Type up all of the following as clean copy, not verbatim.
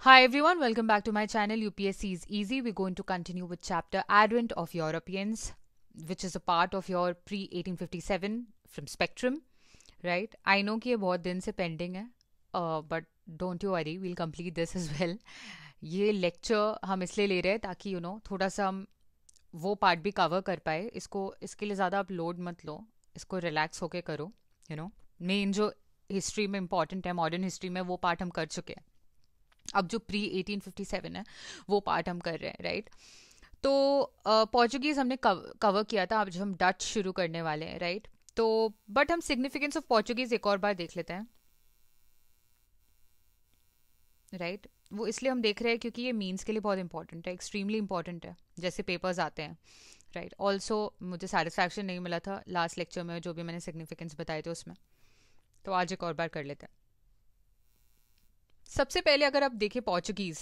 Hi everyone, welcome back to my channel UPSC is Easy. We're going to continue with chapter Advent of Europeans, which is a part of your pre-1857 from Spectrum, right? I know कि ये बहुत दिन से pending है, but don't you worry, we'll complete this as well. ये lecture हम इसलिए ले रहे हैं ताकि थोड़ा सा हम वो पार्ट भी कवर कर पाए. इसके लिए ज़्यादा आप लोड मत लो, इसको रिलैक्स होके करो. मेन जो हिस्ट्री में इंपॉर्टेंट है, मॉडर्न हिस्ट्री में, वो पार्ट हम कर चुके हैं. अब जो प्री 1857 है वो पार्ट हम कर रहे हैं, राइट? तो पोर्चुगीज हमने कवर किया था. अब जो हम डच शुरू करने वाले हैं, राइट? तो बट हम सिग्निफिकेंस ऑफ पोर्चुगीज एक और बार देख लेते हैं, राइट? वो इसलिए हम देख रहे हैं क्योंकि ये मीन्स के लिए बहुत इंपॉर्टेंट है, एक्सट्रीमली इंपॉर्टेंट है, जैसे पेपर्स आते हैं, राइट? ऑल्सो मुझे सेटिस्फैक्शन नहीं मिला था लास्ट लेक्चर में जो भी मैंने सिग्निफिकेंस बताए थे उसमें, तो आज एक और बार कर लेते हैं. सबसे पहले अगर आप देखें पोर्चुगीज,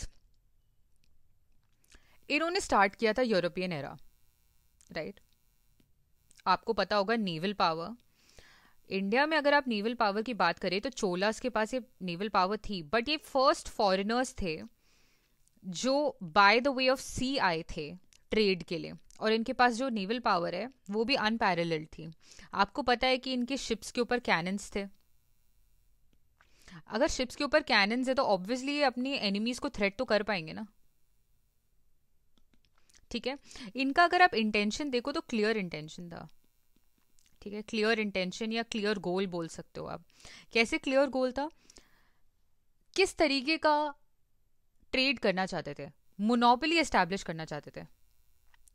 इन्होंने स्टार्ट किया था यूरोपियन एरा, राइट? आपको पता होगा नेवल पावर. इंडिया में अगर आप नेवल पावर की बात करें तो चोलास के पास ये नेवल पावर थी, बट ये फर्स्ट फॉरेनर्स थे जो बाय द वे ऑफ सी आए थे ट्रेड के लिए, और इनके पास जो नेवल पावर है वो भी अनपैरेलल्ड थी. आपको पता है कि इनके शिप्स के ऊपर कैनन्स थे. अगर शिप्स के ऊपर कैनन्स है तो ऑब्वियसली ये अपनी एनिमीज को थ्रेट तो कर पाएंगे ना, ठीक है? इनका अगर आप इंटेंशन देखो तो क्लियर इंटेंशन था, ठीक है? क्लियर इंटेंशन या क्लियर गोल बोल सकते हो आप. कैसे क्लियर गोल था? किस तरीके का ट्रेड करना चाहते थे? मोनोपोली एस्टैब्लिश करना चाहते थे,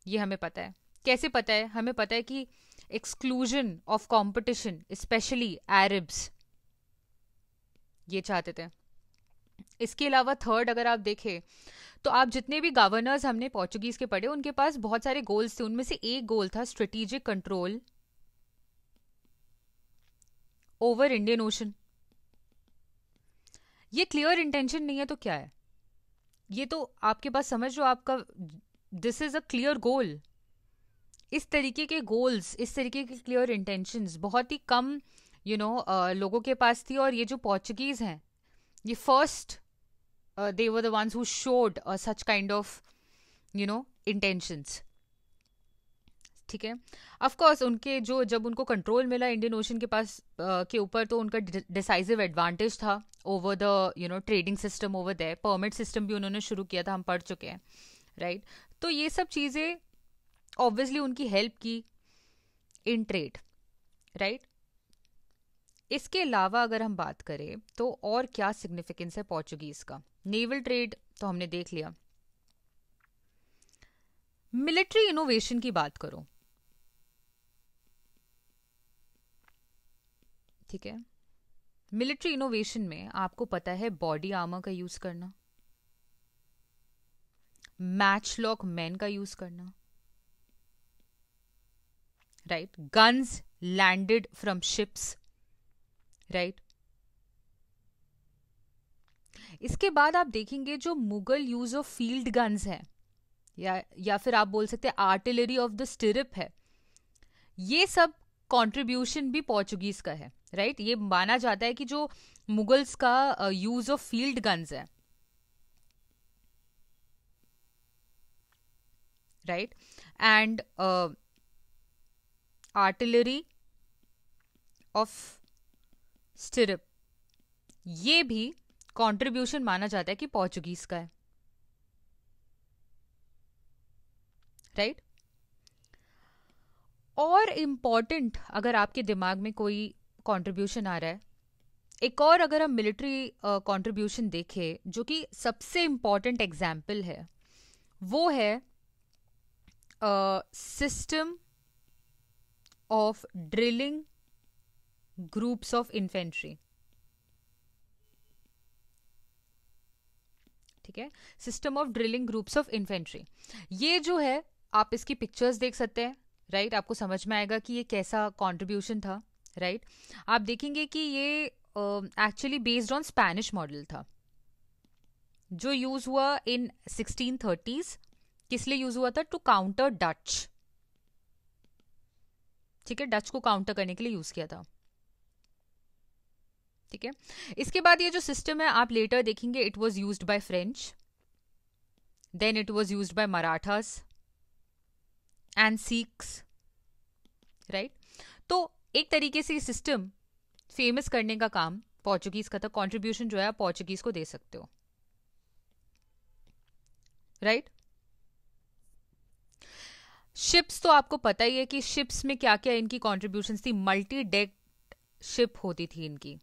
ये हमें पता है. कैसे पता है? हमें पता है कि exclusion of competition, specially Arabs, ये चाहते थे. इसके अलावा थर्ड अगर आप देखें तो आप जितने भी गवर्नर्स हमने पोर्चुगीज के पढ़े उनके पास बहुत सारे गोल्स थे. उनमें से एक गोल था strategic control over Indian ocean. ये क्लियर इंटेंशन नहीं है तो क्या है? ये तो आपके पास समझ लो, आपका this is a clear goal. इस तरीके के गोल्स, इस तरीके के क्लियर इंटेंशंस बहुत ही कम लोगों के पास थी. और ये जो पोर्चुगीज हैं, ये first they were the ones who showed such kind of intentions, ठीक है? ऑफ कोर्स उनके जो जब उनको कंट्रोल मिला इंडियन ओशन के पास के ऊपर, तो उनका डिसाइसिव एडवांटेज था over the trading system over there. Permit system भी उन्होंने शुरू किया था, हम पढ़ चुके हैं, राइट? तो ये सब चीज़ें ऑब्वियसली उनकी हेल्प की इन ट्रेड, राइट? इसके अलावा अगर हम बात करें तो और क्या सिग्निफिकेंस है पोर्चुगीज का? नेवल ट्रेड तो हमने देख लिया. मिलिट्री इनोवेशन की बात करो, ठीक है? मिलिट्री इनोवेशन में आपको पता है बॉडी आर्मर का यूज करना, मैच लॉक मैन का यूज करना, right? Guns landed from ships, right? इसके बाद आप देखेंगे जो Mughal use of field guns है, या फिर आप बोल सकते हैं आर्टिलरी ऑफ द स्टिरप है, ये सब कंट्रीब्यूशन भी पोर्चुगीज का है, राइट? ये माना जाता है कि जो मुगल्स का यूज ऑफ फील्ड गन्स है, right, and artillery of stirrup, ये भी कंट्रीब्यूशन माना जाता है कि पोर्चुगीज का है, राइट? और इम्पॉर्टेंट अगर आपके दिमाग में कोई कंट्रीब्यूशन आ रहा है, एक और अगर हम मिलिट्री कंट्रीब्यूशन देखें जो कि सबसे इम्पॉर्टेंट एग्जाम्पल है, वो है system of drilling groups of infantry, ठीक है? System of drilling groups of infantry, ये जो है आप इसकी पिक्चर्स देख सकते हैं, राइट? आपको समझ में आएगा कि ये कैसा कंट्रीब्यूशन था, राइट? आप देखेंगे कि ये actually based on Spanish model था जो यूज हुआ इन 1630s. किस लिए यूज हुआ था? टू काउंटर डच, ठीक है? डच को काउंटर करने के लिए यूज किया था. ठीक है। इसके बाद ये जो सिस्टम है आप लेटर देखेंगे, it was used by French, then it was used by Marathas and Sikhs, right. तो एक तरीके से ये सिस्टम फेमस करने का काम पोर्चुगीज का था। कंट्रीब्यूशन जो है आप पोर्चुगीज को दे सकते हो, राइट। शिप्स तो आपको पता ही है कि शिप्स में क्या क्या इनकी कॉन्ट्रीब्यूशंस थी। मल्टी डेक शिप होती थी इनकी,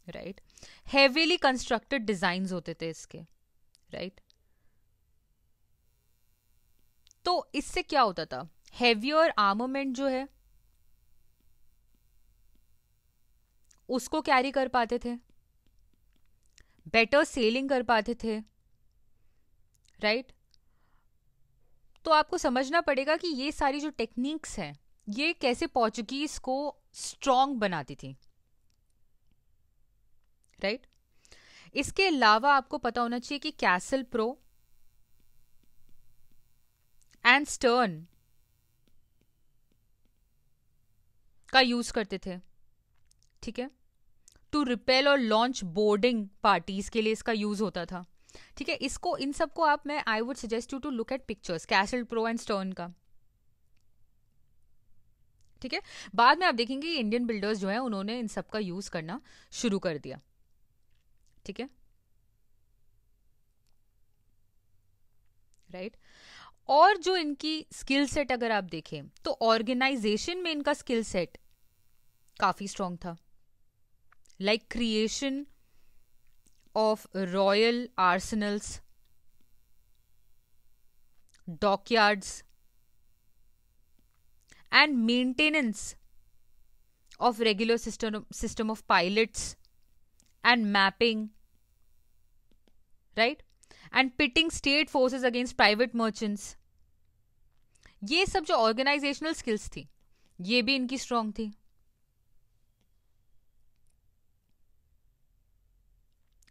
राइट। हेवीली कंस्ट्रक्टेड डिजाइन होते थे इसके, राइट। तो इससे क्या होता था, हेवियर आर्मामेंट जो है उसको कैरी कर पाते थे, बेटर सेलिंग कर पाते थे, राइट। तो आपको समझना पड़ेगा कि ये सारी जो टेक्निक्स हैं ये कैसे पोर्चुगीज को स्ट्रॉन्ग बनाती थी, राइट। इसके अलावा आपको पता होना चाहिए कि कैसल प्रो एंड स्टर्न का यूज करते थे, ठीक है। टू रिपेल और लॉन्च बोर्डिंग पार्टीज के लिए इसका यूज होता था, ठीक है। इसको इन सबको आप, मैं I would suggest you to look at pictures castle pro and stern का, ठीक है। बाद में आप देखेंगे इंडियन बिल्डर्स जो है उन्होंने इन सब का यूज करना शुरू कर दिया, ठीक है, राइट। और जो इनकी स्किल सेट अगर आप देखें तो ऑर्गेनाइजेशन में इनका स्किल सेट काफी स्ट्रांग था, like creation of royal arsenals, dockyards and maintenance of regular system of pilots and mapping, right, and pitting state forces against private merchants. ये सब जो ऑर्गेनाइजेशनल स्किल्स थी ये भी इनकी स्ट्रांग थी,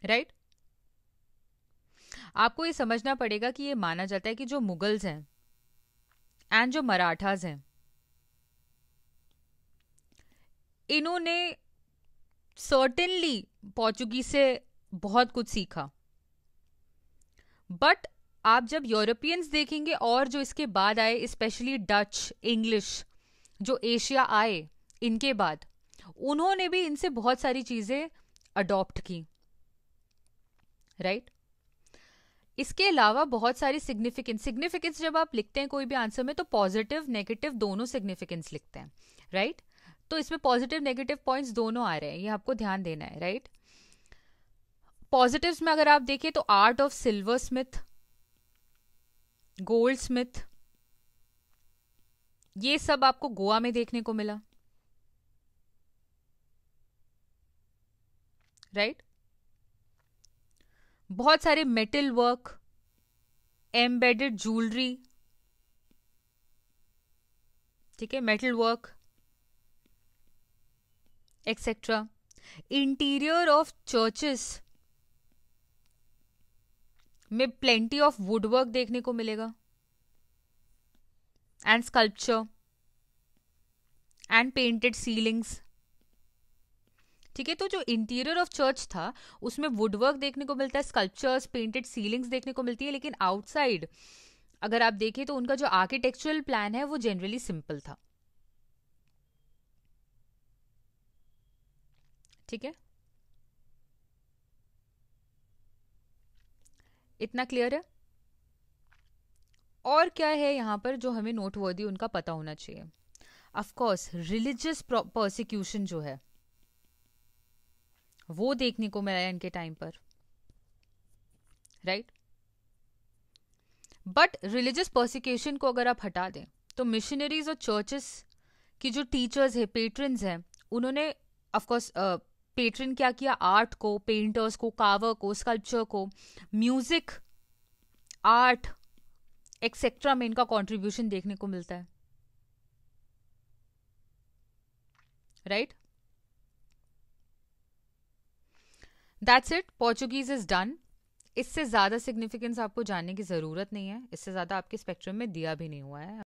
राइट। आपको ये समझना पड़ेगा कि ये माना जाता है कि जो मुगल्स हैं एंड जो मराठास हैं इन्होंने सर्टेनली पोर्चुगीज से बहुत कुछ सीखा, बट आप जब यूरोपियंस देखेंगे और जो इसके बाद आए स्पेशली डच, इंग्लिश जो एशिया आए इनके बाद, उन्होंने भी इनसे बहुत सारी चीजें अडॉप्ट की, राइट। इसके अलावा बहुत सारी सिग्निफिकेंस जब आप लिखते हैं कोई भी आंसर में तो पॉजिटिव नेगेटिव दोनों सिग्निफिकेंस लिखते हैं, राइट। तो इसमें पॉजिटिव नेगेटिव पॉइंट्स दोनों आ रहे हैं, ये आपको ध्यान देना है, राइट। पॉजिटिव्स में अगर आप देखें तो art of silver Smith, gold Smith, ये सब आपको गोवा में देखने को मिला, राइट। बहुत सारे मेटल वर्क, एम्बेडेड ज्वेलरी, ठीक है, metal work etcetera. Interior of churches में प्लेंटी ऑफ वुडवर्क देखने को मिलेगा and sculpture and painted ceilings, ठीक है। तो जो इंटीरियर ऑफ चर्च था उसमें वुडवर्क देखने को मिलता है, स्कल्पचर्स, पेंटेड सीलिंग्स देखने को मिलती है, लेकिन आउटसाइड अगर आप देखें तो उनका जो आर्किटेक्चरल प्लान है वो जनरली सिंपल था, ठीक है। इतना क्लियर है। और क्या है यहाँ पर जो हमें नोटवर्दी उनका पता होना चाहिए, ऑफ कोर्स रिलीजियस परसिक्यूशन जो है वो देखने को मिला है इनके टाइम पर, राइट। बट रिलीजियस परसिक्यूशन को अगर आप हटा दें तो मिशनरीज और चर्चेस की जो टीचर्स है, पेट्रन्स हैं, उन्होंने ऑफ कोर्स पेट्रन क्या किया, आर्ट को, पेंटर्स को, कावर को, स्कल्पचर को, म्यूजिक, आर्ट एक्सेट्रा में इनका कंट्रीब्यूशन देखने को मिलता है, right. That's it, Portuguese is done. इससे ज्यादा सिग्निफिकेंस आपको जानने की जरूरत नहीं है, इससे ज्यादा आपके स्पेक्ट्रम में दिया भी नहीं हुआ है।